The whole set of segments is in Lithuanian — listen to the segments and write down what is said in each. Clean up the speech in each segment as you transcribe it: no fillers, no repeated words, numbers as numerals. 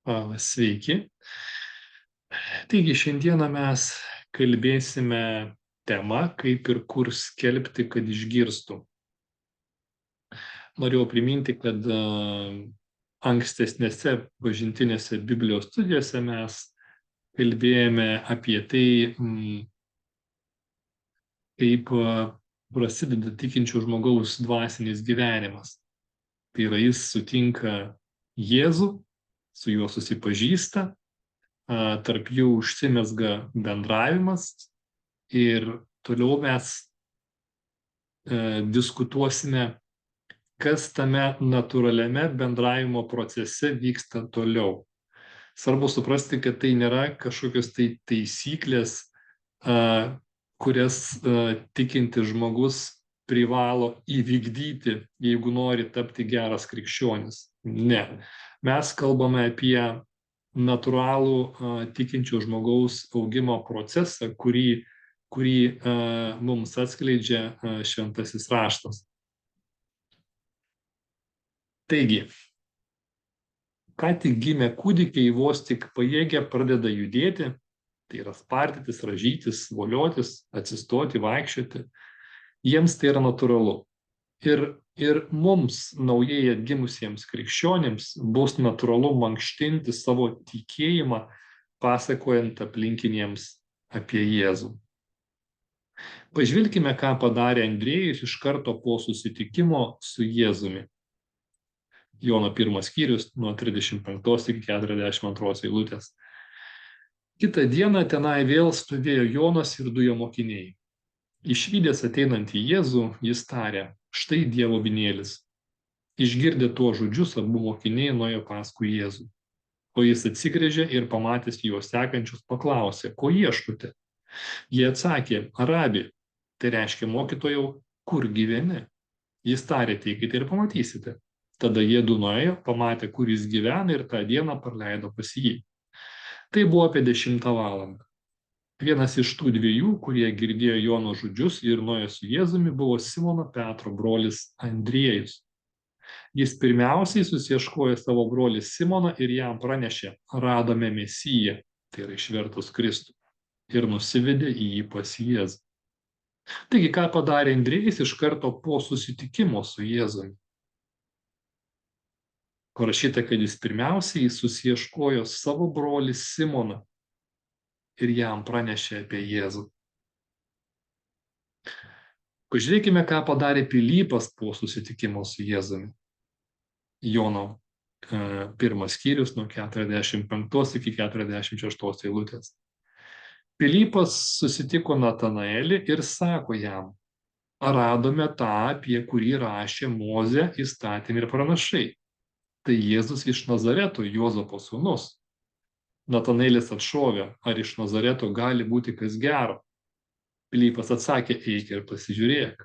Sveiki. Taigi šiandieną mes kalbėsime tema, kaip ir kur skelbti, kad išgirstų. Norėjau priminti, kad ankstesnėse pažintinėse Biblijos studijose mes kalbėjome apie tai, kaip prasideda tikinčio žmogaus dvasinis gyvenimas. Tai yra, jis sutinka Jėzų, su juo susipažįsta, tarp jų užsimezga bendravimas ir toliau mes diskutuosime, kas tame natūraliame bendravimo procese vyksta toliau. Svarbu suprasti, kad tai nėra kažkokios tai taisyklės, kurias tikintis žmogus privalo įvykdyti, jeigu nori tapti geras krikščionis. Ne. Mes kalbame apie natūralų tikinčio žmogaus augimo procesą, kurį mums atskleidžia šventasis raštas. Taigi, ką tik gimę kūdikiai vos tik pajėgia pradeda judėti, tai yra spardytis, rąžytis, voliotis, atsistoti, vaikščioti, jiems tai yra natūralu. Ir mums, naujai atgimusiems krikščionims, bus natūralu mankštinti savo tikėjimą, pasakojant aplinkiniems apie Jėzų. Pažvelkime, ką padarė Andriejus iš karto po susitikimo su Jėzumi. Jono 1 skyrius nuo 35 iki 42 eilutės. Kitą dieną tenai vėl stovėjo Jonas ir du jo mokiniai. Išvydęs ateinantį Jėzų, jis tarė: štai Dievo avinėlis. Išgirdę tuos žodžius, abu mokiniai nuėjo paskui Jėzų. O jis atsigręžė ir pamatęs juos sekančius paklausė: ko ieškote? Jie atsakė: Rabi, tai reiškia mokytojau, kur gyveni? Jis tarė: teikite ir pamatysite. Tada jie du nuėjo, pamatė, kur jis gyvena, ir tą dieną praleido pas jį. Tai buvo apie 10 valandą. Vienas iš tų dviejų, kurie girdėjo Jono žodžius ir nuėjo su Jėzumi, buvo Simono Petro brolis Andriejus. Jis pirmiausiai susiieškojo savo brolį Simoną ir jam pranešė: radome Mesiją, tai yra išvertus Kristų, ir nusivedė į jį pas Jėzų. Taigi, ką padarė Andriejus iš karto po susitikimo su Jėzumi? Parašyta, kad jis pirmiausiai susiieškojo savo brolį Simoną ir jam pranešė apie Jėzų. Pažiūrėkime, ką padarė Pilypas po susitikimo su Jėzumi. Jono 1 skyrius nuo 45 iki 46 eilutės. Pilypas susitiko Natanaelį ir sako jam: radome tą, apie kurį rašė Mozė, įstatymai ir pranašai. Tai Jėzus iš Nazareto, Juozapo sūnus. Natanaelis atšovė: ar iš Nazareto gali būti kas gero? Pilypas atsakė: eik ir pasižiūrėk.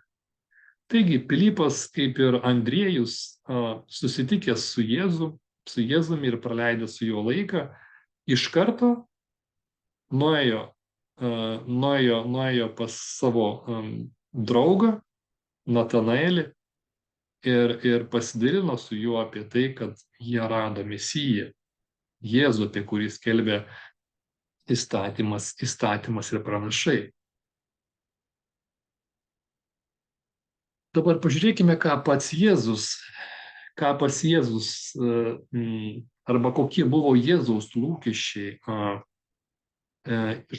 Taigi Pilypas, kaip ir Andriejus, susitikęs su Jėzumi ir praleidęs su juo laiką, iš karto nuėjo pas savo draugą Natanaelį ir pasidalino su juo apie tai, kad jie rado Mesiją, Jėzų, apie kurį skelbė įstatymas ir pranašai. Dabar pažiūrėkime, ką pats Jėzus, arba kokie buvo Jėzaus lūkesčiai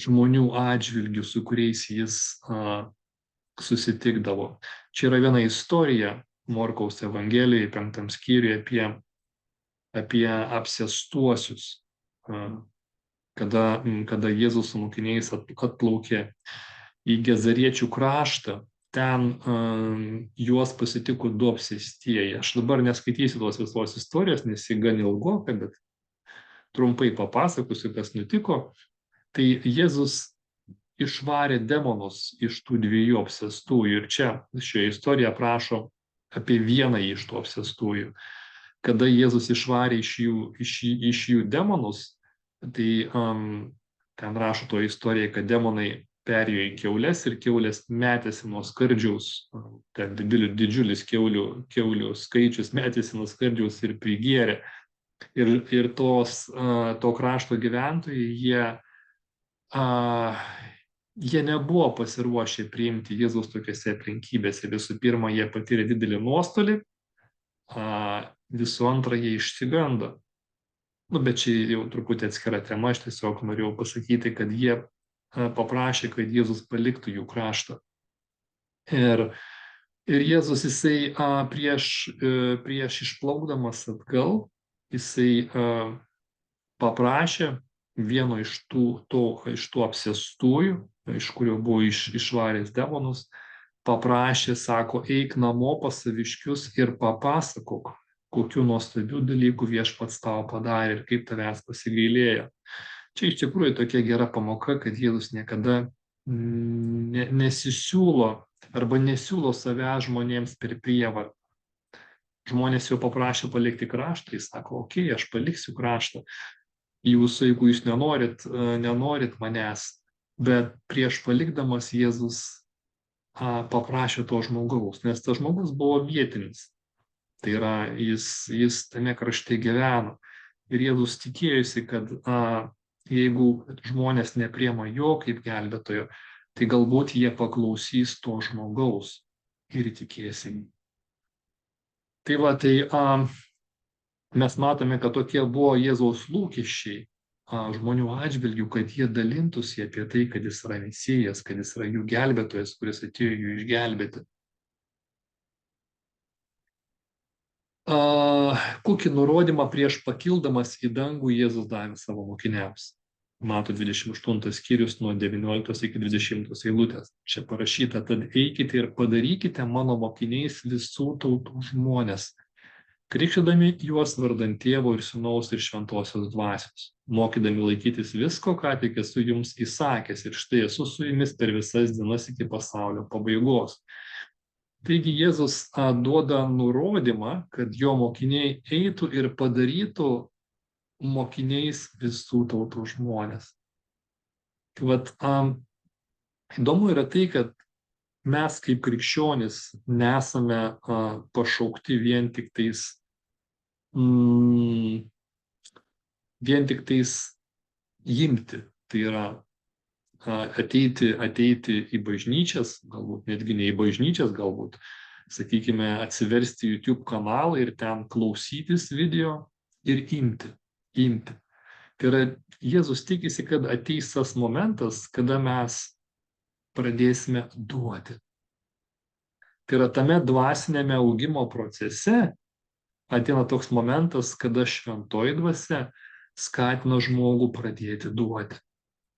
žmonių atžvilgių, su kuriais jis susitikdavo. Čia yra viena istorija Morkaus Evangelijoje 5 skyriuje apie apsėstuosius, kada Jėzus su mokiniais atplaukė į Gezariečių kraštą. Ten juos pasitiko du apsėstieji. Aš dabar neskaitysiu tos visos istorijos, nes ji gan ilgoka, bet trumpai papasakosiu, kas nutiko. Tai Jėzus išvarė demonus iš tų dviejų apsėstųjų. Ir čia šioje istorijoje aprašo apie vieną iš tų apsėstųjų. Kada Jėzus išvarė iš jų demonus, tai ten rašo to istoriją, kad demonai perėjo į kiaules ir kiaulės metėsi nuo skardžiaus. Ten didžiulis kiaulių skaičius metėsi nuo skardžiaus ir prigėrė. Ir to krašto gyventojai, jie nebuvo pasiruošę priimti Jėzaus tokiose aplinkybėse. Visų pirma, jie patyrė didelį nuostolį, visų antra, jie išsigando. Bet čia jau truputį atskira tema, aš tiesiog norėjau pasakyti, kad jie paprašė, kad Jėzus paliktų jų kraštą. Ir Jėzus, jisai prieš išplaukdamas atgal, jisai paprašė vieno iš tų apsėstųjų, iš kurio buvo išvaręs demonus, paprašė, sako, eik namo pas saviškius ir papasakok, kokių nuostabių dalykų Viešpats tau padarė ir kaip tavęs pasigailėjo. Čia iš tikrųjų tokia gera pamoka, kad Jėzus niekada nesisiūlo arba nesiūlo savęs žmonėms per prievartą. Žmonės jau paprašė palikti kraštą, jis sako, okei, aš paliksiu kraštą. Jeigu jūs nenorit manęs, bet prieš palikdamas Jėzus paprašė to žmogaus, nes tas žmogus buvo vietinis. Tai yra, jis tame krašte gyveno. Ir Jėzus tikėjusi, kad jeigu žmonės nepriema jo kaip gelbėtojo, tai galbūt jie paklausys to žmogaus ir tikėsi. Tai va, mes matome, kad tokie buvo Jėzaus lūkesčiai žmonių atžvilgių, kad jie dalintųsi apie tai, kad jis yra Mesijas, kad jis yra jų gelbėtojas, kuris atėjo jų išgelbėti. Kokį nurodymą prieš pakildamas į dangų Jėzus davė savo mokiniams? Mato 28 skyrius nuo 19 iki 20 eilutės. Čia parašyta, tad eikite ir padarykite mano mokiniais visų tautų žmonės, krikštydami juos vardant Tėvo ir Sūnaus ir Šventosios Dvasios, mokydami laikytis visko, ką tik esu jums įsakęs, ir štai esu su jumis per visas dienas iki pasaulio pabaigos. Taigi Jėzus duoda nurodymą, kad jo mokiniai eitų ir padarytų mokiniais visų tautų žmonės. Vat, įdomu yra tai, kad mes kaip krikščionys nesame pašaukti vien tik imti, tai yra ateiti į bažnyčias, galbūt netgi ne į bažnyčias, galbūt, sakykime, atsiversti YouTube kanalą ir ten klausytis video ir imti. Tai yra, Jėzus tikisi, kad ateis tas momentas, kada mes pradėsime duoti. Tai yra, tame dvasinėme augimo procese ateina toks momentas, kada šventoji dvasia skatina žmogų pradėti duoti.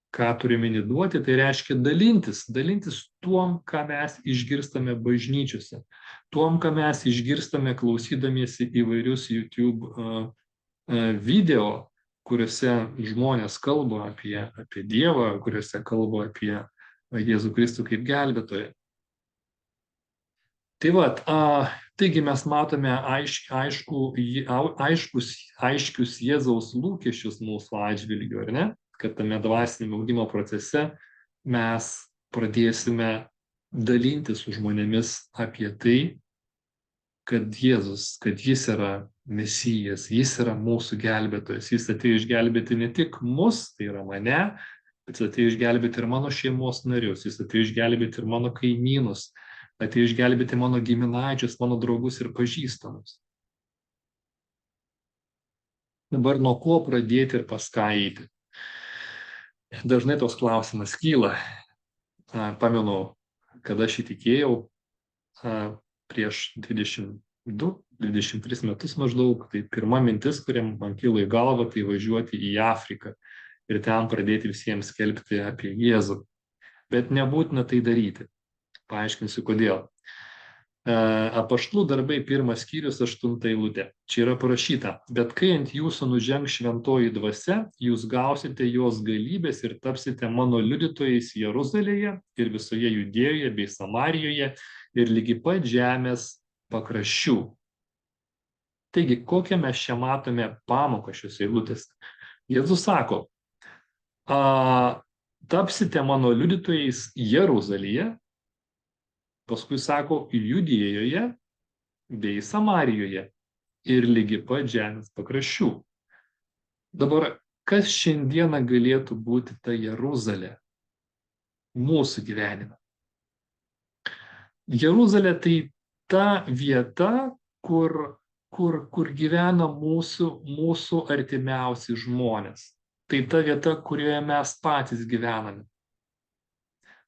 Ką turime duoti, tai reiškia dalintis tuom, ką mes išgirstame bažnyčiose, tuom, ką mes išgirstame klausydamiesi įvairius YouTube video, kuriuose žmonės kalba apie Dievą, kuriuose kalba apie Jėzų Kristų kaip gelbėtoją. Tai va, taigi mes matome aiškius Jėzaus lūkesčius mūsų atžvilgiu, ar ne? Kad tame dvasinėme augimo procese mes pradėsime dalintis su žmonėmis apie tai, kad Jėzus, kad jis yra Mesijas, jis yra mūsų gelbėtojas, jis atėjo išgelbėti ne tik mus, tai yra mane, bet jis atėjo išgelbėti ir mano šeimos narius, jis atėjo išgelbėti ir mano kaimynus, atėjo išgelbėti mano giminaičius, mano draugus ir pažįstamus. Dabar nuo ko pradėti ir pas ką eiti? Dažnai toks klausimas kyla. Pamenu, kada aš įtikėjau prieš 22-23 metus maždaug, tai pirma mintis, kuriam man kilo į galvą, tai važiuoti į Afriką ir ten pradėti visiems skelbti apie Jėzų. Bet nebūtina tai daryti. Paaiškinsiu, kodėl. Apaštalų darbai 1 skyrius 8 eilutė. Čia yra parašyta, bet kai ant jūsų nužengs šventoji dvasia, jūs gausite jos galybės ir tapsite mano liudytojais Jeruzalėje ir visoje Judėjoje bei Samarijoje ir lygi pat žemės pakraščių. Taigi, kokią mes čia matome pamoką šios eilutės? Jėzus sako, tapsite mano liudytojais Jeruzalėje, paskui sako Judėjoje bei Samarijoje ir lygi pat žemės pakraščių. Dabar, kas šiandieną galėtų būti ta Jeruzalė mūsų gyvenime? Jeruzalė tai ta vieta, kur gyvena mūsų artimiausi žmonės. Tai ta vieta, kurioje mes patys gyvename.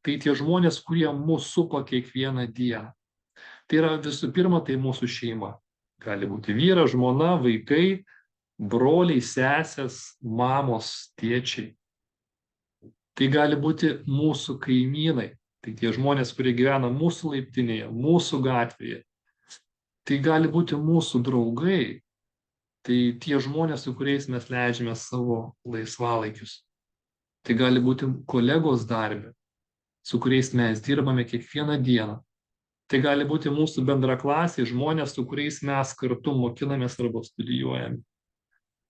Tai tie žmonės, kurie mūsų supa kiekvieną dieną. Tai yra visų pirma, tai mūsų šeima. Gali būti vyras, žmona, vaikai, broliai, sesės, mamos, tėčiai. Tai gali būti mūsų kaimynai. Tai tie žmonės, kurie gyvena mūsų laiptinėje, mūsų gatvėje. Tai gali būti mūsų draugai. Tai tie žmonės, su kuriais mes leidžiame savo laisvalaikius. Tai gali būti kolegos darbe, su kuriais mes dirbame kiekvieną dieną. Tai gali būti mūsų bendraklasiai, žmonės, su kuriais mes kartu mokinamės arba studijuojame.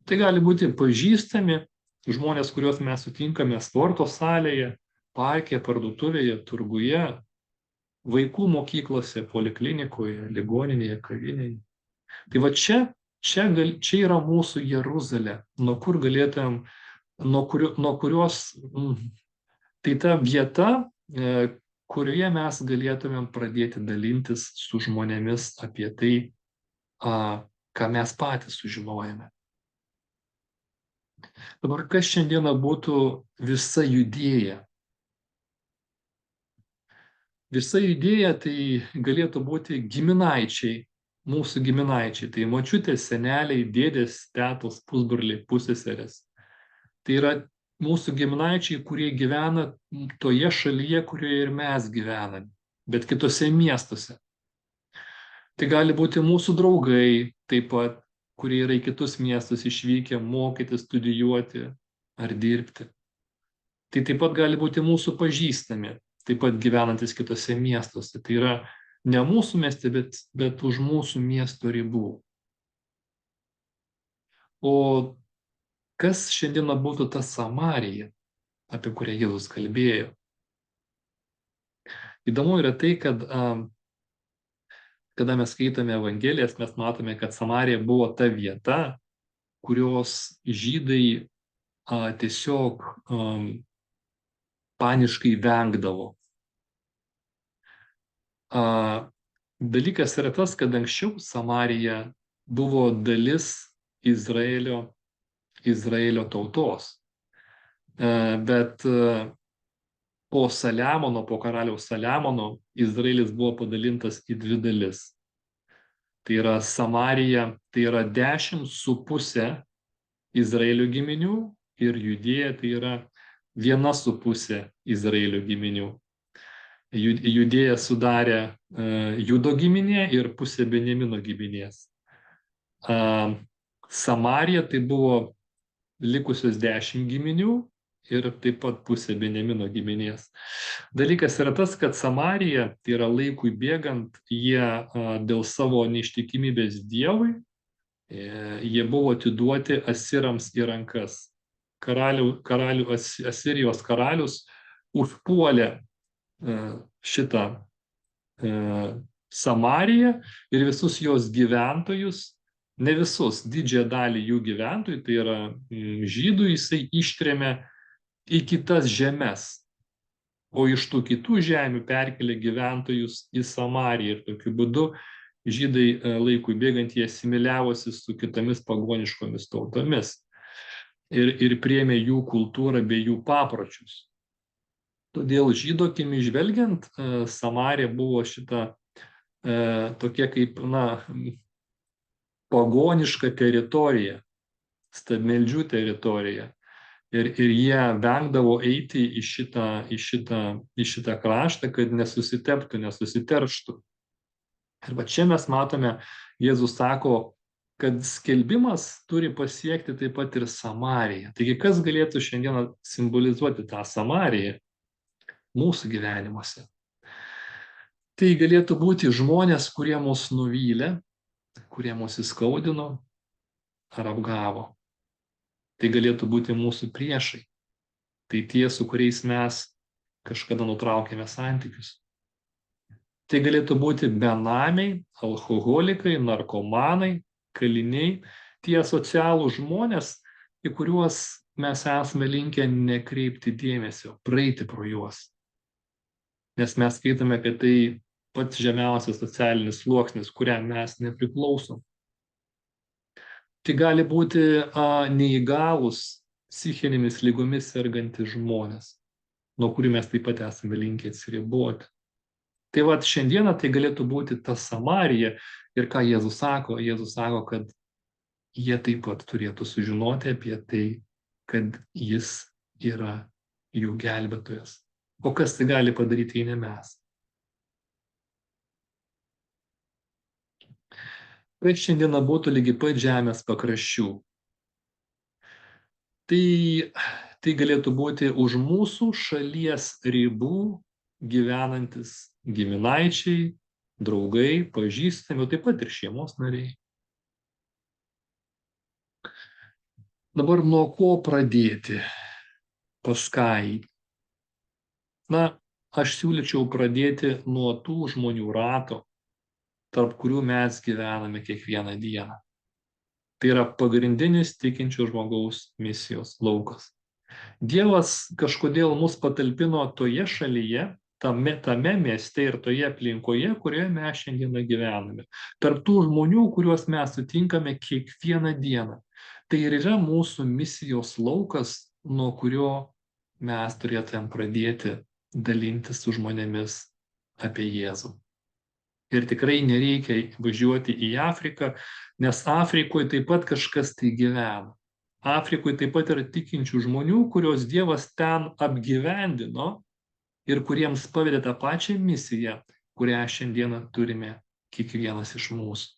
Tai gali būti pažįstami žmonės, kuriuos mes sutinkame sporto salėje, parke, parduotuvėje, turguje, vaikų mokyklose, poliklinikoje, ligoninėje, kavinėje. Tai va čia yra mūsų Jeruzalė, nuo kurios, tai ta vieta, kurioje mes galėtumėm pradėti dalintis su žmonėmis apie tai, ką mes patys sužinojame. Dabar kas šiandieną būtų visa Judėja? Visa Judėja tai galėtų būti giminaičiai, mūsų giminaičiai. Tai močiutės, seneliai, dėdės, tetos, pusbroliai, pusseserės. Tai yra mūsų giminaičiai, kurie gyvena toje šalyje, kurioje ir mes gyvename, bet kitose miestuose. Tai gali būti mūsų draugai, taip pat, kurie yra į kitus miestus išvykę mokyti, studijuoti ar dirbti. Tai taip pat gali būti mūsų pažįstami, taip pat gyvenantis kitose miestuose. Tai yra ne mūsų mieste, bet už mūsų miesto ribų. O kas šiandieną būtų ta Samarija, apie kurią Jėzus kalbėjo? Įdomu yra tai, kad kada mes skaitome Evangelijas, mes matome, kad Samarija buvo ta vieta, kurios žydai tiesiog paniškai vengdavo. Dalykas yra tas, kad anksčiau Samarija buvo dalis Izraelio tautos. Bet po karaliaus Saliamono, Izraelis buvo padalintas į dvi dalis. Tai yra Samarija, tai yra 10,5 Izraelio giminių ir Judėja, tai yra 1,5 Izraelio giminių. Judėja sudarė Judo giminė ir pusė Benjamino giminės. Samarija tai buvo likusios 10 giminių ir taip pat pusė Benjamino giminės. Dalykas yra tas, kad Samarija, tai yra laikui bėgant, jie dėl savo neištikimybės Dievui, jie buvo atiduoti asirams į rankas. Asirijos karalius užpuolė šitą Samariją ir visus jos gyventojus, ne visus, didžiąją dalį jų gyventojų, tai yra žydų, jisai ištrėmė į kitas žemes, o iš tų kitų žemių perkelė gyventojus į Samariją ir tokiu būdu žydai laikui bėgant jie asimiliavosi su kitomis pagoniškomis tautomis ir priėmė jų kultūrą bei jų papročius. Todėl žydų akimis žvelgiant, Samarija buvo šita tokia kaip, pagoniška teritorija, stabmeldžių teritorija. Ir jie vengdavo eiti į šitą kraštą, kad nesusiteptų, nesusiterštų. Ir va čia mes matome, Jėzus sako, kad skelbimas turi pasiekti taip pat ir Samariją. Taigi kas galėtų šiandieną simbolizuoti tą Samariją mūsų gyvenimuose? Tai galėtų būti žmonės, kurie mus nuvylė, kurie mus įskaudino ar apgavo. Tai galėtų būti mūsų priešai. Tai tie, su kuriais mes kažkada nutraukėme santykius. Tai galėtų būti benamiai, alkoholikai, narkomanai, kaliniai, tie socialūs žmonės, į kuriuos mes esame linkę nekreipti dėmesio, praeiti pro juos. Nes mes skaitome, kad tai pats žemiausias socialinis sluoksnis, kuriam mes nepriklausom. Tai gali būti neįgalūs psichinėmis lygomis sergantys žmonės, nuo kurių mes taip pat esame linkę atsiriboti. Tai vat šiandieną tai galėtų būti ta Samarija ir ką Jėzus sako? Jėzus sako, kad jie taip pat turėtų sužinoti apie tai, kad jis yra jų gelbėtojas. O kas tai gali padaryti, jei ne mes? Kad šiandieną būtų lygiai pat žemės pakraščių. Tai galėtų būti už mūsų šalies ribų gyvenantis giminaičiai, draugai, pažįstami, taip pat ir šeimos nariai. Dabar nuo ko pradėti? Pas ką eiti? Na, aš siūlyčiau pradėti nuo tų žmonių rato, tarp kurių mes gyvename kiekvieną dieną. Tai yra pagrindinis tikinčio žmogaus misijos laukas. Dievas kažkodėl mus patalpino toje šalyje, tame mieste ir toje aplinkoje, kurioje mes šiandieną gyvename. Tarp tų žmonių, kuriuos mes sutinkame kiekvieną dieną. Tai ir yra mūsų misijos laukas, nuo kurio mes turėtumėm pradėti dalintis su žmonėmis apie Jėzų. Ir tikrai nereikia važiuoti į Afriką, nes Afrikoje taip pat kažkas tai gyvena. Afrikoje taip pat yra tikinčių žmonių, kurios Dievas ten apgyvendino ir kuriems pavedė tą pačią misiją, kurią šiandieną turime kiekvienas iš mūsų.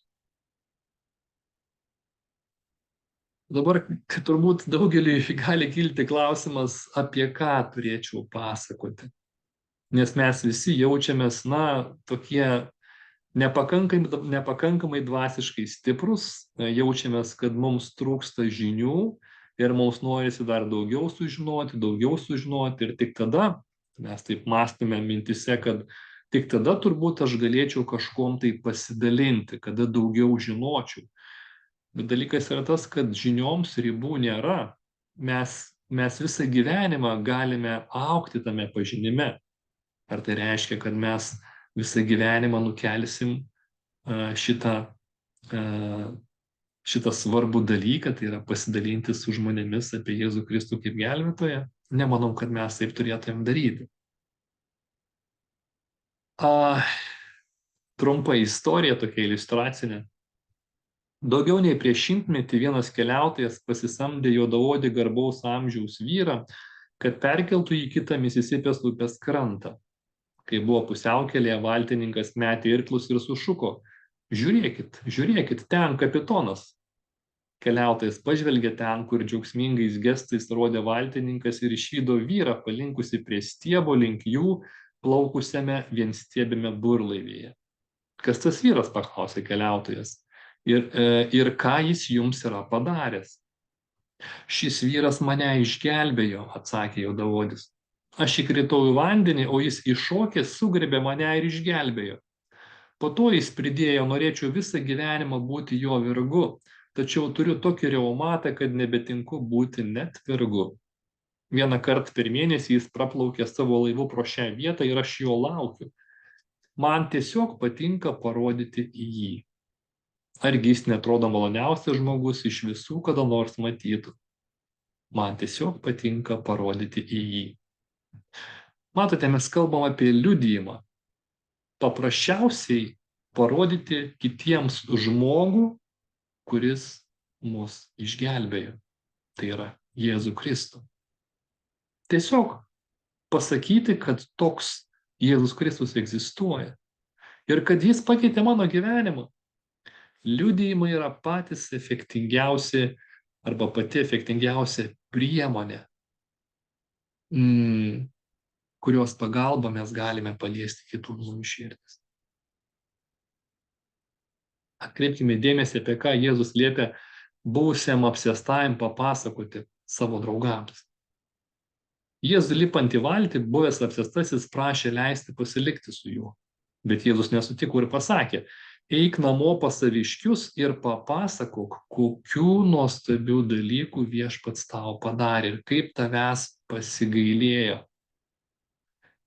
Dabar turbūt daugeliui gali kilti klausimas, apie ką turėčiau pasakoti. Nes mes visi jaučiamės, tokie nepakankamai dvasiškai stiprus, jaučiamės, kad mums trūksta žinių ir mums norisi dar daugiau sužinoti ir tik tada mes taip mąstome mintise, kad tik tada turbūt aš galėčiau kažkuom tai pasidalinti, kada daugiau žinočiau. Bet dalykas yra tas, kad žinioms ribų nėra. Mes visą gyvenimą galime augti tame pažinime. Ar tai reiškia, kad mes visą gyvenimą nukelsim šitą svarbų dalyką, tai yra pasidalinti su žmonėmis apie Jėzų Kristų kaip gelbėtoją? Nemanau, kad mes taip turėtumėm daryti. Trumpa istorija, tokia iliustracinė. Daugiau nei prieš 100 metį vienas keliautojas pasisamdė juodaodį garbaus amžiaus vyrą, kad perkeltų į kitą Misisipės upės krantą. Kai buvo pusiaukelėje, valtininkas metė irklus ir sušuko: žiūrėkit, ten kapitonas. Keliautojas pažvelgė ten, kur džiaugsmingais gestais rodė valtininkas, ir išvydo vyrą palinkusi prie stiebo link jų plaukusiame vienstiebėme burlaivėje. Kas tas vyras, paklausė keliautojas, ir ką jis jums yra padaręs? Šis vyras mane išgelbėjo, atsakė juodaodis. Aš įkritau į vandenį, o jis iššokęs sugriebė mane ir išgelbėjo. Po to jis pridėjo: norėčiau visą gyvenimą būti jo vergu, tačiau turiu tokį reumatą, kad nebetinku būti net vergu. Vieną kartą per mėnesį jis praplaukė savo laivu pro šią vietą ir aš jo laukiu. Man tiesiog patinka parodyti į jį. Argi jis netrodo maloniausias žmogus iš visų, kada nors matytų? Man tiesiog patinka parodyti į jį. Matote, mes kalbam apie liudijimą. Paprasčiausiai parodyti kitiems žmogų, kuris mus išgelbėjo. Tai yra Jėzų Kristų. Tiesiog pasakyti, kad toks Jėzus Kristus egzistuoja ir kad jis pakeitė mano gyvenimą. Liudijimai yra patys efektingiausi arba pati efektingiausia priemonė, kurios pagalba mes galime paliesti kitų žmonių širdis. Atkreipkime dėmesį, apie ką Jėzus liepia buvusiam apsėstajam papasakoti savo draugams. Jėzui lipant į valtį, buvęs apsėstasis prašė leisti pasilikti su juo. Bet Jėzus nesutiko ir pasakė: eik namo pas saviškius ir papasakok, kokių nuostabių dalykų viešpats tau padarė ir kaip tavęs pasigailėjo.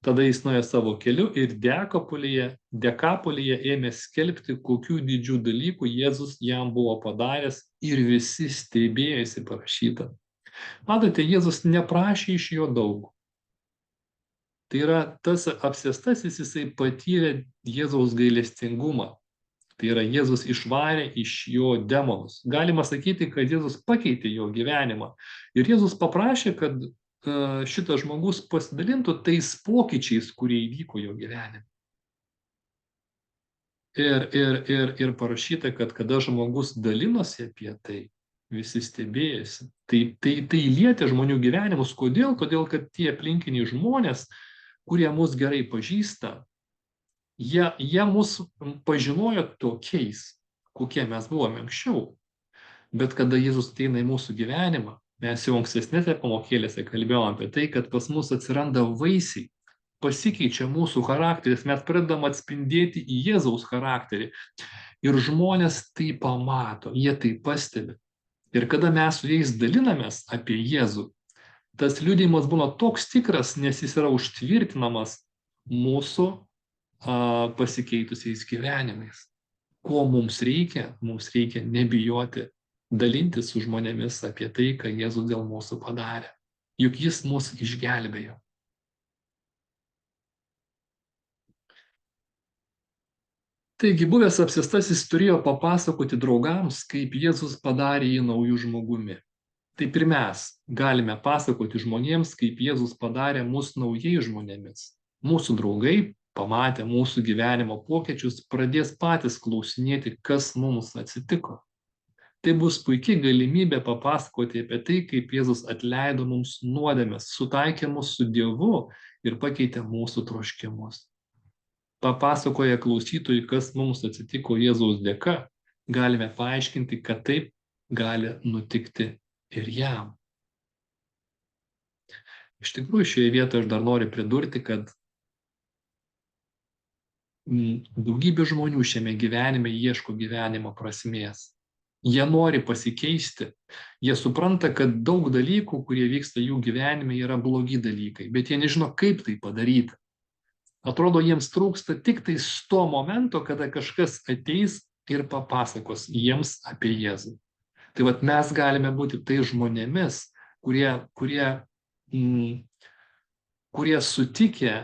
Tada jis nuėjo savo keliu ir Dekapolyje ėmė skelbti, kokių didžių dalykų Jėzus jam buvo padaręs ir visi stebėjosi, parašyta. Matote, Jėzus neprašė iš jo daug. Tai yra, tas apsėstasis, jisai patyrė Jėzaus gailestingumą. Tai yra, Jėzus išvarė iš jo demonus. Galima sakyti, kad Jėzus pakeitė jo gyvenimą. Ir Jėzus paprašė, kad šitas žmogus pasidalintų tais pokyčiais, kurie įvyko jo gyvenime. Ir parašyta, kad kada žmogus dalinosi apie tai, visi stebėjosi. Tai lietė žmonių gyvenimus. Kodėl? Todėl, kad tie aplinkiniai žmonės, kurie mus gerai pažįsta, jie mus pažinojo tokiais, kokie mes buvome anksčiau. Bet kada Jėzus ateina į mūsų gyvenimą, mes jau ankstesnėse pamokėlėse kalbėjome apie tai, kad pas mus atsiranda vaisiai, pasikeičia mūsų charakteris, mes pradedam atspindėti į Jėzaus charakterį. Ir žmonės tai pamato, jie tai pastebi. Ir kada mes su jais dalinamės apie Jėzų, tas liudijimas būna toks tikras, nes jis yra užtvirtinamas mūsų pasikeitusiais gyvenimais. Ko mums reikia? Mums reikia nebijoti dalintis su žmonėmis apie tai, ką Jėzus dėl mūsų padarė. Juk jis mus išgelbėjo. Taigi, buvęs apsėstasis turėjo papasakoti draugams, kaip Jėzus padarė jį naujų žmogumi. Taip ir mes galime pasakoti žmonėms, kaip Jėzus padarė mus naujai žmonėmis. Mūsų draugai, pamatę mūsų gyvenimo pokyčius, pradės patys klausinėti, kas mums atsitiko. Tai bus puikiai galimybė papasakoti apie tai, kaip Jėzus atleido mums nuodėmes, sutaikė mus su Dievu ir pakeitė mūsų troškimus. Papasakoję klausytojui, kas mums atsitiko Jėzaus dėka, galime paaiškinti, kad taip gali nutikti ir jam. Iš tikrųjų, šioje vietoje aš dar noriu pridurti, kad daugybė žmonių šiame gyvenime ieško gyvenimo prasmės. Jie nori pasikeisti, jie supranta, kad daug dalykų, kurie vyksta jų gyvenime, yra blogi dalykai, bet jie nežino, kaip tai padaryti. Atrodo, jiems trūksta tik tais to momento, kada kažkas ateis ir papasakos jiems apie Jėzų. Tai vat mes galime būti tai žmonėmis, kurie sutikę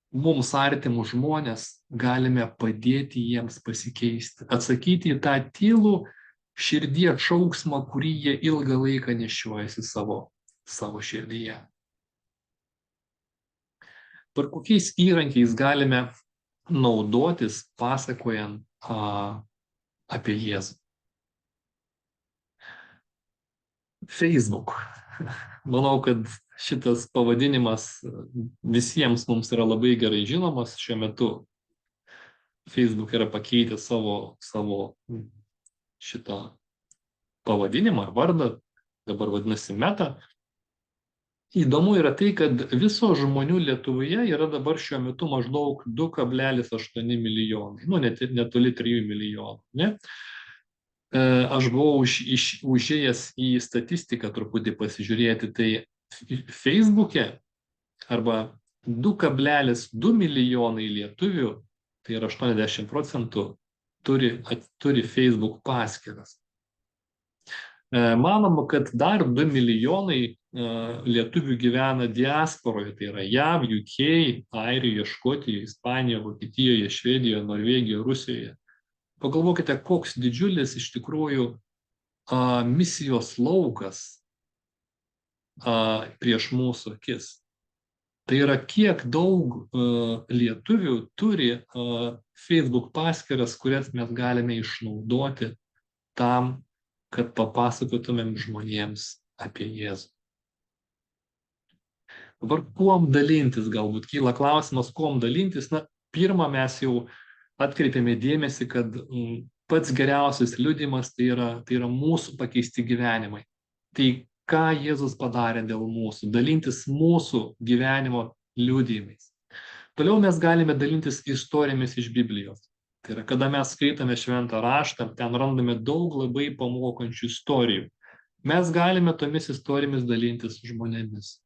mums artimų žmonės, galime padėti jiems pasikeisti, atsakyti į tą tylų širdies šauksmą, kurį jie ilgą laiką nešiojasi savo širdyje. Per kokiais įrankiais galime naudotis pasakojant apie Jėzų? Facebook. Manau, kad šitas pavadinimas visiems mums yra labai gerai žinomas. Šiuo metu Facebook yra pakeitę savo šitą pavadinimą, vardą, dabar vadinasi Meta. Įdomu yra tai, kad viso žmonių Lietuvoje yra dabar šiuo metu maždaug 2,8 milijonai, netoli 3 milijonų. Ne? Aš buvau užėjęs į statistiką truputį pasižiūrėti, tai Facebook'e arba 2,2 milijonai lietuvių, tai yra 80%, turi Facebook paskyras. Manoma, kad dar 2 milijonai lietuvių gyvena diasporoje, tai yra JAV, UK, Airijoje, Škotijoje, Ispanijoje, Vokietijoje, Švedijoje, Norvegijoje, Rusijoje. Pagalvokite, koks didžiulis iš tikrųjų misijos laukas prieš mūsų akis. Tai yra, kiek daug lietuvių turi Facebook paskyras, kurias mes galime išnaudoti tam, kad papasakotumėm žmonėms apie Jėzų. Dabar kuom dalintis, galbūt kyla klausimas, kuom dalintis. Na, pirmą mes jau atkreipėme dėmesį, kad pats geriausias liudijimas tai yra mūsų pakeisti gyvenimai. Tai ką Jėzus padarė dėl mūsų, dalintis mūsų gyvenimo liudijimais. Toliau mes galime dalintis istorijomis iš Biblijos. Tai yra, kada mes skaitome šventą raštą, ten randame daug labai pamokančių istorijų. Mes galime tomis istorijomis dalintis su žmonėmis.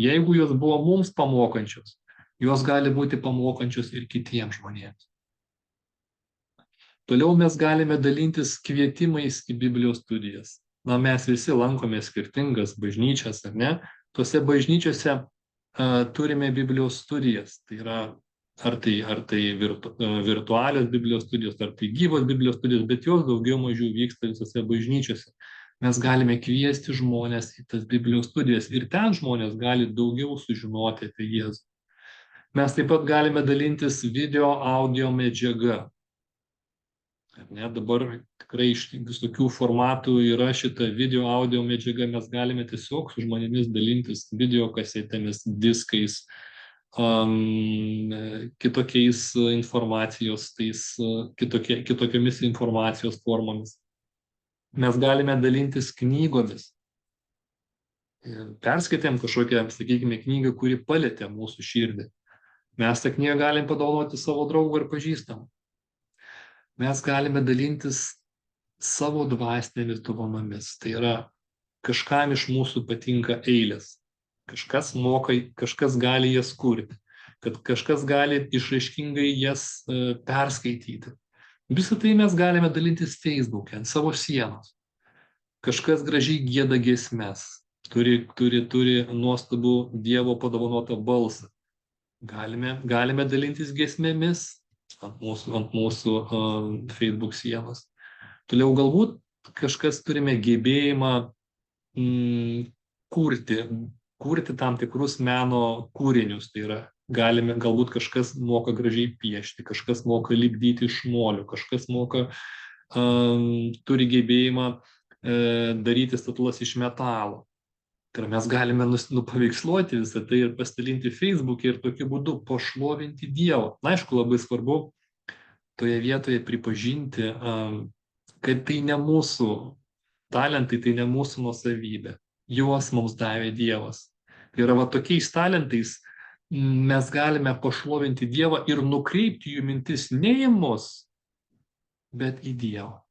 Jeigu jos buvo mums pamokančios, jos gali būti pamokančios ir kitiems žmonėms. Toliau mes galime dalintis kvietimais į Biblijos studijas. Na, mes visi lankome skirtingas bažnyčias, ar ne? Tuose bažnyčiose turime Biblijos studijas. Tai yra, ar tai virtualios Biblijos studijos, ar tai gyvos Biblijos studijos, bet jos daugiau mažiau vyksta visose bažnyčiose. Mes galime kviesti žmonės į tas Biblijos studijas ir ten žmonės gali daugiau sužinoti apie Jėzų. Mes taip pat galime dalintis video, audio medžiaga. Ne, dabar tikrai iš visokių formatų yra šita video, audio medžiaga, mes galime tiesiog su žmonėmis dalintis video kasetėmis, diskais, kitokiais informacijos, kitokiomis informacijos formomis. Mes galime dalintis knygomis. Perskaitėm kažkokią, sakykime, knygą, kuri palietė mūsų širdį. Mes tą knygą galim padovanoti savo draugų ir pažįstamų. Mes galime dalintis savo dvasinėmis dovanomis. Tai yra, kažkam iš mūsų patinka eilės. Kažkas moka, kažkas gali jas kurti. Kad kažkas gali išraiškingai jas perskaityti. Visą tai mes galime dalintis Facebook'e, ant savo sienos. Kažkas gražiai gieda giesmes, turi nuostabų Dievo padovanotą balsą. Galime dalintis giesmėmis ant mūsų Facebook sienos. Toliau galbūt kažkas turime gebėjimą kurti tam tikrus meno kūrinius. Tai yra, galbūt kažkas moka gražiai piešti, kažkas moka lipdyti iš molių, kažkas turi gebėjimą daryti statulas iš metalo. Tai mes galime nupaveiksluoti visą tai ir pasidalinti Facebook'e ir tokiu būdu pašlovinti Dievą. Na, aišku, labai svarbu toje vietoje pripažinti, kad tai ne mūsų talentai, tai ne mūsų nuosavybė. Juos mums davė Dievas. Tai yra, tokiais talentais mes galime pašlovinti Dievą ir nukreipti jų mintis ne į mus, bet į Dievą.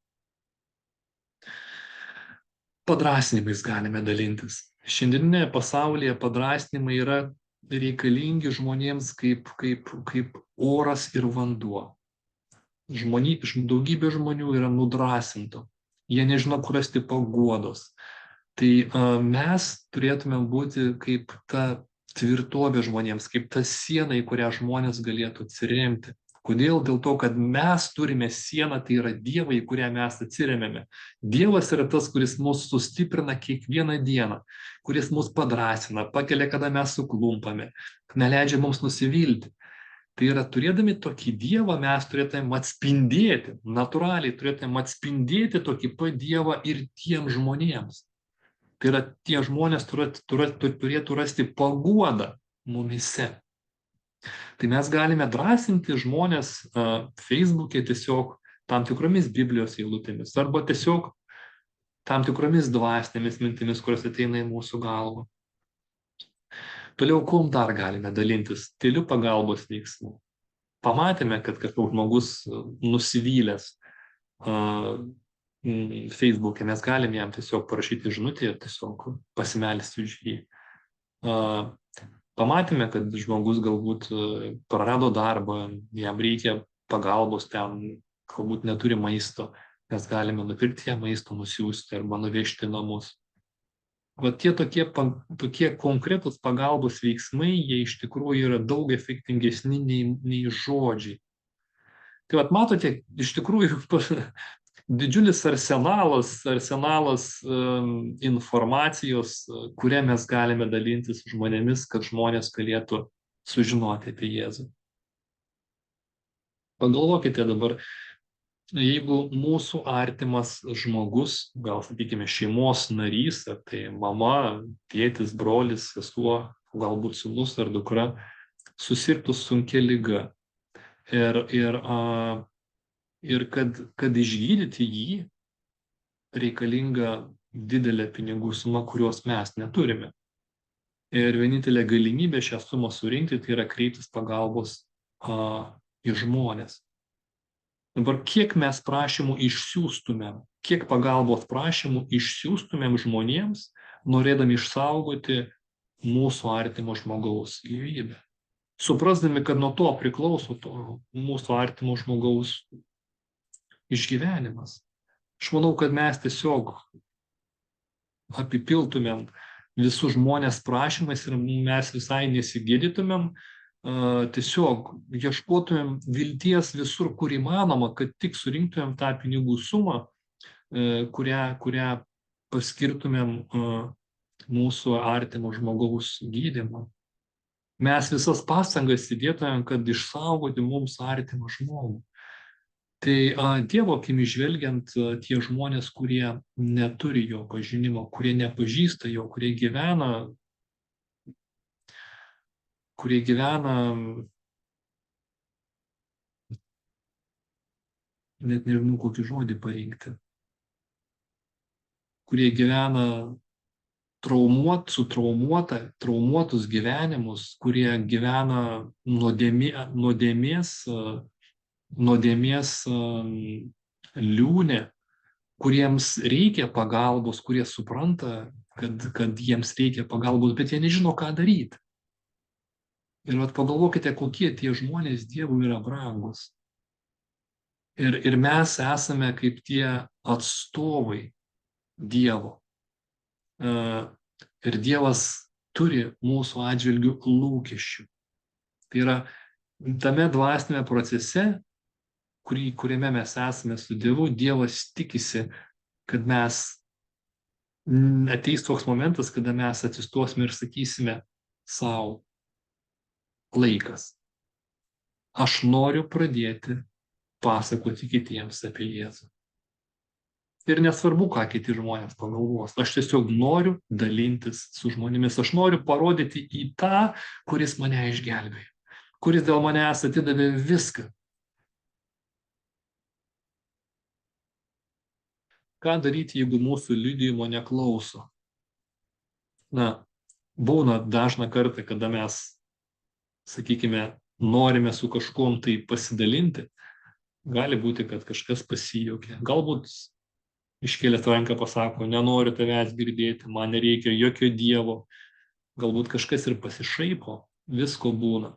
Padrąsinimais galime dalintis. Šiandieninėje pasaulyje padrąsinimai yra reikalingi žmonėms kaip oras ir vanduo. Daugybė žmonių yra nudrąsintų. Jie nežino, kur rasti paguodos. Tai mes turėtume būti kaip ta tvirtovė žmonėms, kaip ta siena, į kurią žmonės galėtų atsiremti. Kodėl? Dėl to, kad mes turime sieną, tai yra Dievą, į kurią mes atsiremiame. Dievas yra tas, kuris mus sustiprina kiekvieną dieną, kuris mus padrąsina, pakelia, kada mes suklumpame, neleidžia mums nusivilti. Tai yra, turėdami tokį Dievą, mes turėtume atspindėti, natūraliai turėtume atspindėti tokį pat Dievą ir tiem žmonėms. Tai yra, tie žmonės turėtų rasti paguodą mumise. Tai mes galime drąsinti žmonės Facebook'e tiesiog tam tikromis Biblijos eilutėmis arba tiesiog tam tikromis dvasinėmis mintimis, kurios ateina į mūsų galvą. Toliau, kuom dar galime dalintis? Tyliu pagalbos veiksmu. Pamatėme, kad kažkoks žmogus nusivylęs Facebook'e, mes galime jam tiesiog parašyti žinutę ir tiesiog pasimelsti už jį. Pamatėme, kad žmogus galbūt prarado darbą, jam reikia pagalbos, ten galbūt neturi maisto, mes galime nupirkti jam maisto, nusiųsti arba nuvežti namus. Tie tokie konkretūs pagalbos veiksmai, jie iš tikrųjų yra daug efektingesni nei žodžiai. Tai matote, iš tikrųjų didžiulis arsenalas informacijos, kurią mes galime dalintis žmonėmis, kad žmonės galėtų sužinoti apie Jėzų. Pagalvokite dabar, jeigu mūsų artimas žmogus, gal sakykime šeimos narys, ar tai mama, tėtis, brolis, sesuo, galbūt sūnus ar dukra, susirgtų sunkia liga ir kad išgydyti jį reikalinga didelė pinigų suma, kurios mes neturime. Ir vienintelė galimybė šią sumą surinkti, tai yra kreiptis pagalbos į žmonės. Dabar kiek mes prašymų išsiųstumėm, kiek pagalbos prašymų išsiųstumėm žmonėms, norėdami išsaugoti mūsų artimo žmogaus gyvybę. Suprasdami, kad nuo to priklauso to mūsų artimo žmogaus išgyvenimas. Aš manau, kad mes tiesiog apipiltumėm visus žmonės prašymais ir mes visai nesigydytumėm, tiesiog ieškotumėm vilties visur, kur įmanoma, kad tik surinktumėm tą pinigų sumą, kurią paskirtumėm mūsų artimo žmogaus gydymą. Mes visas pastangas įdėtumėm, kad išsaugoti mums artimą žmogų. Tai Dievo akimi žvelgiant, tie žmonės, kurie neturi jo pažinimo, kurie nepažįsta jo, kurie gyvena, net nežinau kokį žodį parinkti, kurie gyvena traumuotus gyvenimus, kurie gyvena nuodėmės liūne, kuriems reikia pagalbos, kurie supranta, kad jiems reikia pagalbos, bet jie nežino, ką daryti. Ir pagalvokite, kokie tie žmonės Dievui yra brangus. Ir mes esame kaip tie atstovai Dievo. Ir Dievas turi mūsų atžvilgių lūkesčių. Tai yra tame dvasinėme procese, kuriame mes esame su Dievu, Dievas tikisi, kad ateis toks momentas, kada mes atsistosime ir sakysime sau, laikas. Aš noriu pradėti pasakoti kitiems apie Jėzų. Ir nesvarbu, ką kiti žmonės pagalvos. Aš tiesiog noriu dalintis su žmonėmis. Aš noriu parodyti į tą, kuris mane išgelbėjo, kuris dėl manęs atidavė viską. Ką daryti, jeigu mūsų liudijimo neklauso? Būna dažną kartą, kada mes, sakykime, norime su kažkuom tai pasidalinti, gali būti, kad kažkas pasijuokia. Galbūt iškėlęs ranką pasako, nenoriu tavęs girdėti, man nereikia jokio Dievo. Galbūt kažkas ir pasišaipo, visko būna.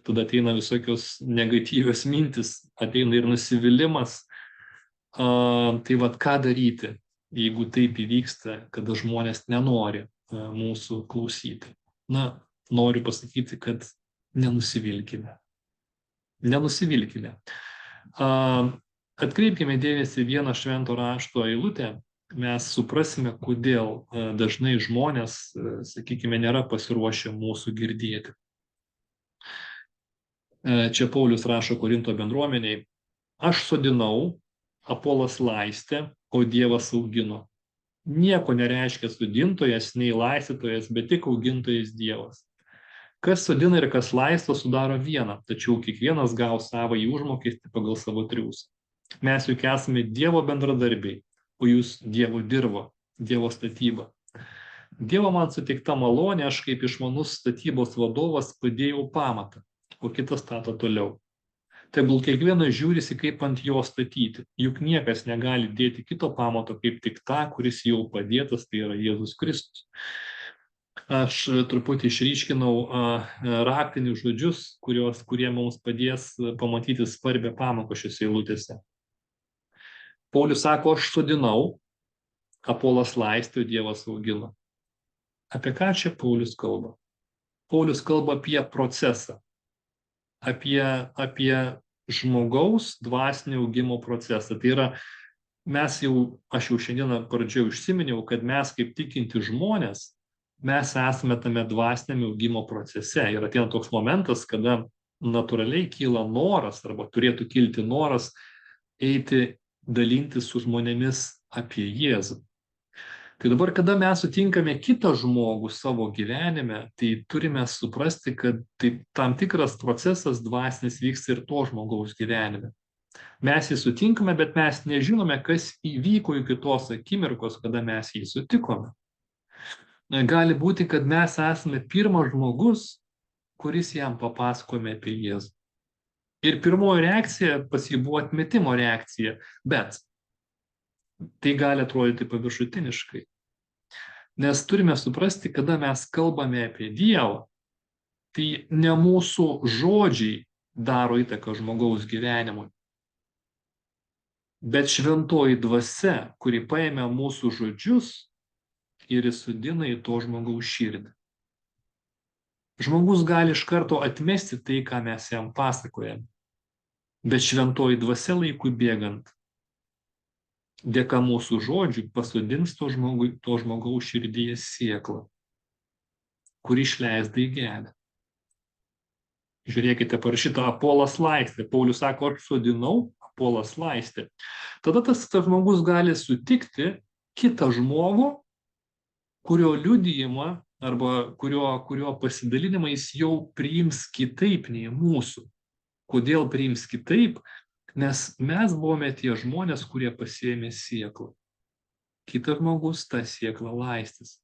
Tada ateina visokios negatyvios mintis, ateina ir nusivylimas. Tai ką daryti, jeigu taip įvyksta, kada žmonės nenori mūsų klausyti? Noriu pasakyti, kad nenusivilkime. Nenusivilkime. Atkreipkime dėmesį vieną švento rašto eilutę, mes suprasime, kodėl dažnai žmonės, sakykime, nėra pasiruošę mūsų girdėti. Čia Paulius rašo Korinto bendruomeniai, aš sodinau, Apolas laistė, o Dievas augino. Nieko nereiškia sodintojas, nei laistytojas, bet tik augintojas Dievas. Kas sodina ir kas laisto, sudaro vieną, tačiau kiekvienas gaus savąjį užmokestį pagal savo triūsą. Mes juk esame Dievo bendradarbiai, o jūs Dievo dirba, Dievo statyba. Dievo man suteikta malonė, aš kaip išmanus statybos vadovas padėjau pamatą, o kitas stato toliau. Tegul kiekvienas žiūrisi, kaip ant jo statyti, juk niekas negali dėti kito pamato, kaip tik tą, kuris jau padėtas, tai yra Jėzus Kristus. Aš truputį išryškinau raktinius žodžius, kurie mums padės pamatyti svarbią pamoką šiose eilutėse. Paulius sako, aš sodinau, Apolas laistė, Dievas augino. Apie ką čia Paulius kalba? Paulius kalba apie procesą, apie žmogaus dvasinio augimo procesą. Tai yra, aš jau šiandieną pradžioje užsiminiau, kad mes kaip tikinti žmonės, mes esame tame dvasinėme augimo procese. Ir ateina toks momentas, kada natūraliai kyla noras, arba turėtų kilti noras eiti dalintis su žmonėmis apie Jėzų. Tai dabar, kada mes sutinkame kitą žmogų savo gyvenime, tai turime suprasti, kad tai tam tikras procesas dvasinis vyksta ir to žmogaus gyvenime. Mes jį sutinkame, bet mes nežinome, kas įvyko iki tos akimirkos, kada mes jį sutikome. Gali būti, kad mes esame pirmas žmogus, kuris jam papasakome apie Jėzų. Ir pirmoji reakcija pas jį buvo atmetimo reakcija, bet tai gali atrodyti paviršutiniškai. Nes turime suprasti, kada mes kalbame apie Dievą, tai ne mūsų žodžiai daro įtaką žmogaus gyvenimui, bet šventoji dvasia, kuri paėmė mūsų žodžius ir įsodina į to žmogaus širdį. Žmogus gali iš karto atmesti tai, ką mes jam pasakojame, bet šventoji dvasia laikui bėgant, dėka mūsų žodžių, pasodins to žmogaus širdyje sėklą, kuri išleis daigelę. Žiūrėkite, parašyta Apolas laistė. Paulius sako, aš sodinau, Apolas laistė. Tada tas žmogus gali sutikti kitą žmogų, kurio liudijimą arba kurio pasidalinimą jis jau priims kitaip nei mūsų. Kodėl priims kitaip? Nes mes buvome tie žmonės, kurie pasiėmė sėklą. Kitas žmogus tą sėklą laistys.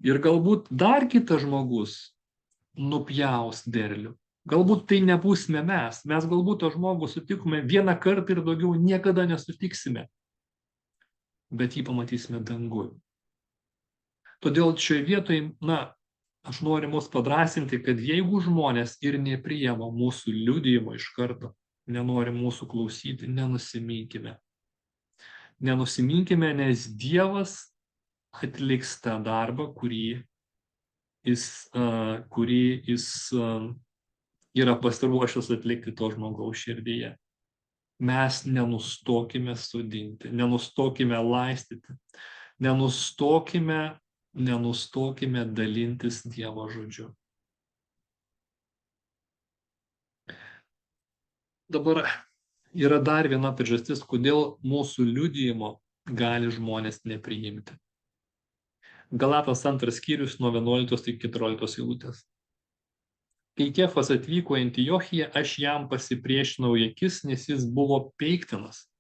Ir galbūt dar kitas žmogus nupjaus derlių. Galbūt tai nebūsime mes. Mes galbūt to žmogų sutikome vieną kartą ir daugiau niekada nesutiksime. Bet jį pamatysime dangui. Todėl šioje vietoje, aš noriu mus padrasinti, kad jeigu žmonės ir nepriima mūsų liudijimo iš karto, nenori mūsų klausyti, nenusiminkime. Nenusiminkime, nes Dievas atliks tą darbą, kurį jis yra pasiruošęs atlikti to žmogaus širdyje. Mes nenustokime sodinti, nenustokime laistyti, nenustokime dalintis Dievo žodžiu. Dabar yra dar viena priežastis, kodėl mūsų liudijimo gali žmonės nepriimti. Galatas 2 skyrius nuo 11 iki 14 eilutės. Kai Kefas atvyko į Antiochiją, aš jam pasipriešinau į akis, nes jis buvo peiktinas.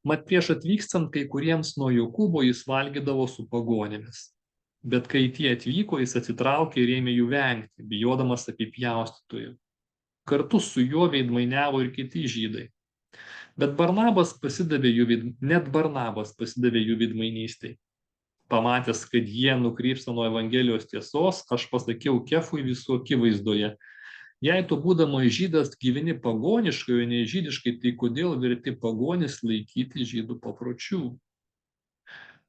Mat prieš atvykstant kai kuriems nuo Jokūbo jis valgydavo su pagonėmis. Bet kai tie atvyko, jis atsitraukė ir ėmė jų vengti, bijodamas apipjaustytojų. Kartu su juo veidmainiavo ir kiti žydai. Bet Barnabas pasidavė jų veidmainystei. Pamatęs, kad jie nukrypsta nuo Evangelijos tiesos, aš pasakiau Kefui visų akivaizdoje. Jei tu būdamas žydas gyveni pagoniškai, o ne žydiškai, tai kodėl verti pagonis laikyti žydų papročių?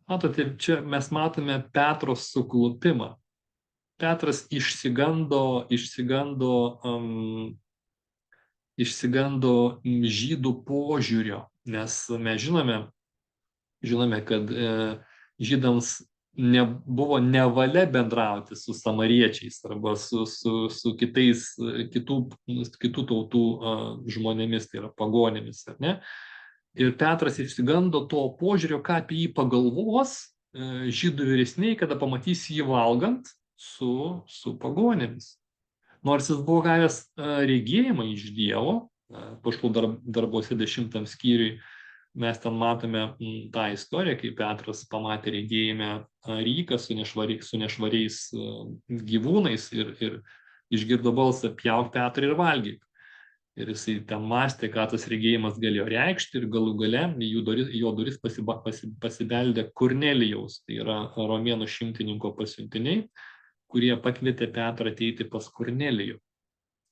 Matote, čia mes matome Petro suklupimą. Petras išsigando žydų požiūrio, nes mes žinome, kad žydams buvo nevalia bendrauti su samariečiais arba su kitų tautų žmonėmis, tai yra pagonėmis, ar ne? Ir Petras išsigando to požiūrio, ką apie jį pagalvos žydų vyresniai, kada pamatys jį valgant su pagonėmis. Nors jis buvo gavęs regėjimą iš Dievo, Apaštalų darbuose 10 skyriui, mes ten matome tą istoriją, kai Petras pamatė regėjime ryką su nešvariais gyvūnais ir išgirdo balsą pjauk Petrą ir valgyk. Ir jisai ten mąstė, ką tas regėjimas galėjo reikšti ir galų gale jo duris pasibeldė Kornelijaus, tai yra romėnų šimtininko pasiuntiniai, kurie pakvietė Petrą ateiti pas Kornelijų.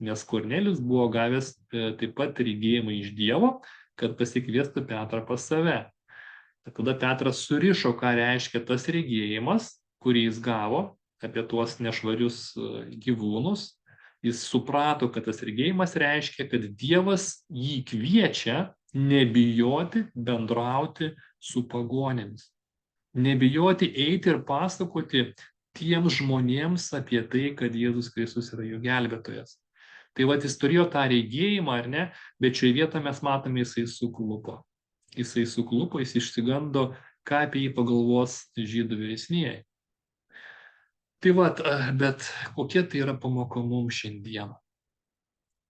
Nes Kornelijus buvo gavęs taip pat regėjimą iš Dievo, kad pasikviestų Petrą pas save. Tada Petras surišo, ką reiškia tas regėjimas, kurį jis gavo apie tuos nešvarius gyvūnus. Jis suprato, kad tas regėjimas reiškia, kad Dievas jį kviečia nebijoti bendrauti su pagonėmis. Nebijoti eiti ir pasakoti tiems žmonėms apie tai, kad Jėzus Kristus yra jų gelbėtojas. Tai jis turėjo tą regėjimą, ar ne, bet šioje vietoje mes matome, jisai suklupo. Jis išsigando, ką apie jį pagalvos žydų vyresnieji. Tai bet kokia tai yra pamoka mums šiandieną?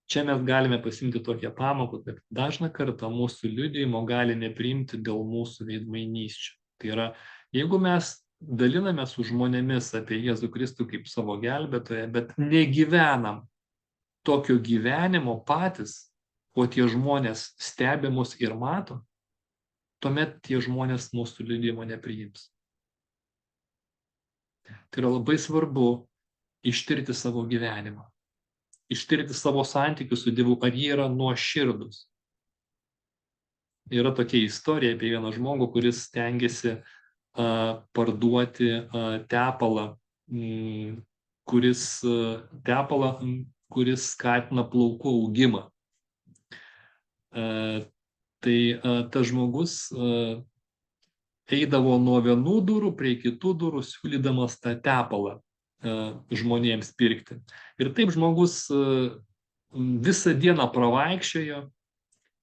Čia mes galime pasimti tokią pamoką, kad dažną kartą mūsų liudijimo gali nepriimti dėl mūsų veidmainysčių. Tai yra, jeigu mes daliname su žmonėmis apie Jėzų Kristų kaip savo gelbėtoją, bet negyvenam tokio gyvenimo patys, o tie žmonės stebi mus ir mato, tuomet tie žmonės mūsų liudijimo nepriims. Tai yra labai svarbu ištirti savo gyvenimą, ištirti savo santykius su Dievu, ar jie yra nuoširdūs. Yra tokia istorija apie vieną žmogų, kuris stengiasi parduoti tepalą, kuris skatina plaukų augimą. Tai tas žmogus eidavo nuo vienų durų prie kitų durų, siūlydamas tą tepalą žmonėms pirkti. Ir taip žmogus visą dieną pravaikščiojo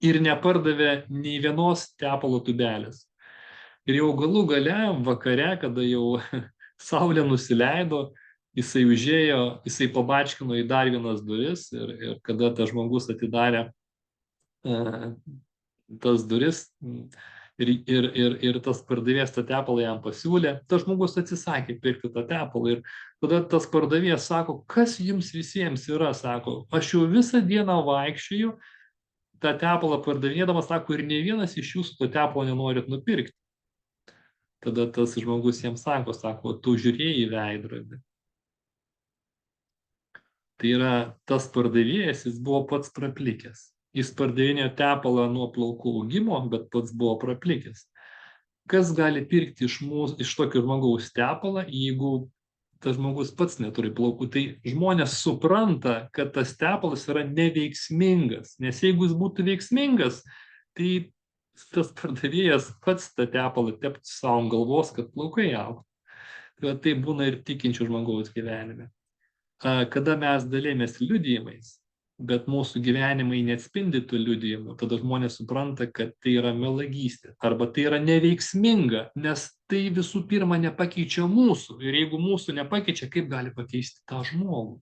ir nepardavė nei vienos tepalo tubelės. Ir jau galų gale, vakare, kada jau saulė nusileido, jisai užėjo, jisai pabačkino į dar vienas duris ir kada tas žmogus atidarė tas duris ir tas pardavėjas tą tepalą jam pasiūlė, tas žmogus atsisakė pirkti tą tepalą. Ir tada tas pardavėjas sako, kas jums visiems yra, sako, aš jau visą dieną vaikščioju, tą tepalą pardavinėdamas, sako, ir ne vienas iš jūsų to tepalo nenorit nupirkti. Tada tas žmogus jiems sako, tu žiūrėjai į veidrodį. Tai yra, tas pardavėjas, jis buvo pats praplikęs. Jis pardavinėjo tepalą nuo plaukų augimo, bet pats buvo praplikęs. Kas gali pirkti iš tokio žmogaus tepalą, jeigu tas žmogus pats neturi plaukų? Tai žmonės supranta, kad tas tepalas yra neveiksmingas, nes jeigu jis būtų veiksmingas, tai tas pardavėjas pats tą tepalą teptų savo ant galvos, kad plaukai augtų. Tai būna ir tikinčių žmogaus gyvenime. Kada mes dalėmės liudijimais, bet mūsų gyvenimai neatspindi tų liudijimų, tada žmonės supranta, kad tai yra melagystė arba tai yra neveiksminga, nes tai visų pirma nepakeičia mūsų. Ir jeigu mūsų nepakeičia, kaip gali pakeisti tą žmogų?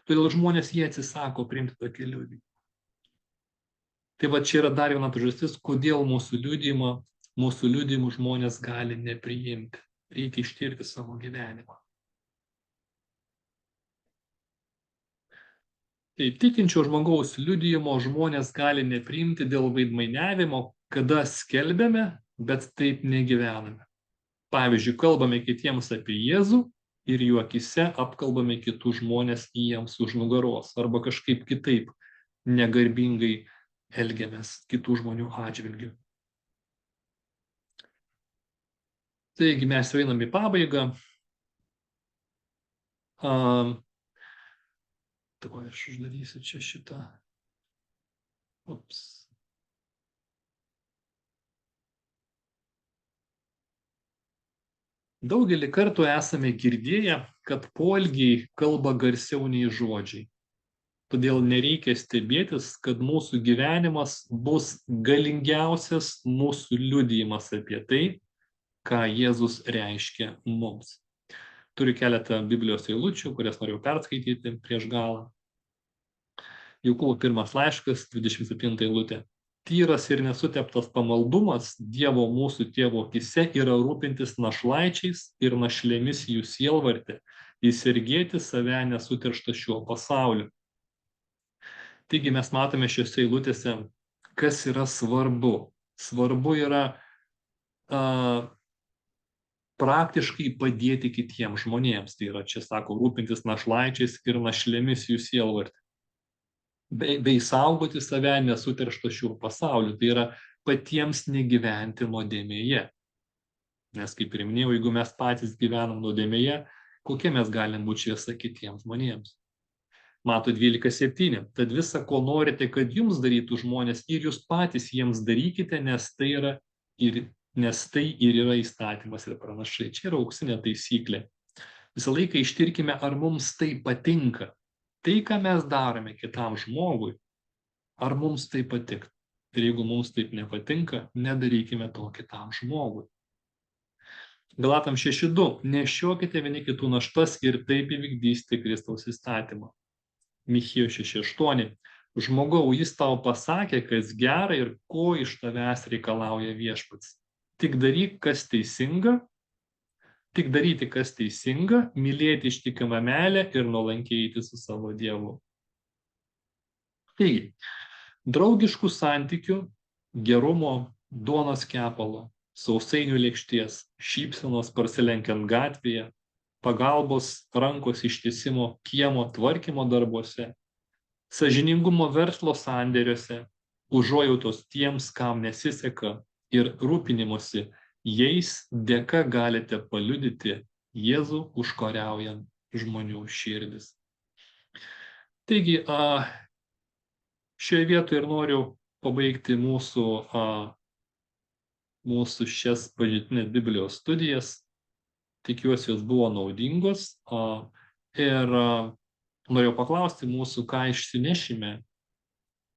Todėl žmonės jie atsisako priimti tokį liudijimą. Tai va čia yra dar viena priežastis, kodėl mūsų liudijimų žmonės gali nepriimti. Reikia ištirti savo gyvenimą. Tai tikinčio žmogaus liudijimo žmonės gali nepriimti dėl veidmainiavimo, kada skelbiame, bet taip negyvename. Pavyzdžiui, kalbame kitiems apie Jėzų ir jų akyse apkalbame kitus žmonės jiems už nugaros arba kažkaip kitaip negarbingai elgiamės kitų žmonių atžvilgiu. Taigi mes einam į pabaigą. Tuoj aš uždarysiu čia šitą. Ups. Daugelį kartų esame girdėję, kad poelgiai kalba garsiau nei žodžiai. Todėl nereikia stebėtis, kad mūsų gyvenimas bus galingiausias mūsų liudijimas apie tai, ką Jėzus reiškia mums. Turiu keletą Biblijos eilučių, kurias norėjau perskaityti prieš galą. Jokūbo 1 laiškas, 27 eilutė. Tyras ir nesuteptas pamaldumas Dievo mūsų tėvo akyse yra rūpintis našlaičiais ir našlėmis jų sielvarte, įsergėti save nesuterštą šiuo pasauliu. Taigi mes matome šiose eilutėse, kas yra svarbu. Svarbu yra praktiškai padėti kitiems žmonėms. Tai yra, čia sako, rūpintis našlaičiais ir našlėmis jų sielvarte. Bei saugoti save nesuterštą šiuo pasauliu. Tai yra patiems negyventi nuodėmėje. Nes, kaip ir minėjau, jeigu mes patys gyvenam nuodėmėje, kokie mes galim būti šviesa kitiems žmonėms. Mato 12:7. Tad visa, ko norite, kad jums darytų žmonės, ir jūs patys jiems darykite, nes tai ir yra įstatymas ir pranašai. Čia yra auksinė taisyklė. Visą laiką ištirkime, ar mums tai patinka. Tai, ką mes darome kitam žmogui, ar mums tai patiktų. Ir jeigu mums taip nepatinka, nedarykime to kitam žmogui. Galatam 6:2. Nešiokite vieni kitų naštas ir taip įvykdysite Kristaus įstatymą. Michėjo 6:8. Žmogau, jis tau pasakė, kas gera ir ko iš tavęs reikalauja viešpats. Tik daryti, kas teisinga, mylėti ištikimą meilę ir nuolankiai eiti su savo Dievu. Taigi, draugiškų santykių, gerumo, duonos kepalo, sausainių lėkštės, šypsenos prasilenkiant gatvėje, pagalbos rankos ištiesimo kiemo tvarkymo darbuose, sąžiningumo verslo sandėriuose, užuojautos tiems, kam nesiseka ir rūpinimosi jais dėka galite paliudyti Jėzų užkariaujant žmonių širdis. Taigi, šioje vietoje ir noriu pabaigti mūsų šias pažintinės Biblijos studijas. Tikiuosi, jos buvo naudingos. Ir norėjau paklausti mūsų, ką išsinešime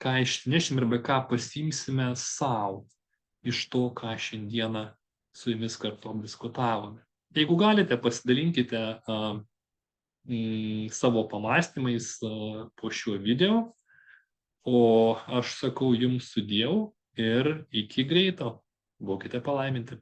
arba ką pasiimsime savo iš to, ką šiandieną su jumis kartu diskutavome. Jeigu galite, pasidalinkite savo pamąstymais po šiuo video. O aš sakau jums sudieu ir iki greito. Būkite palaiminti.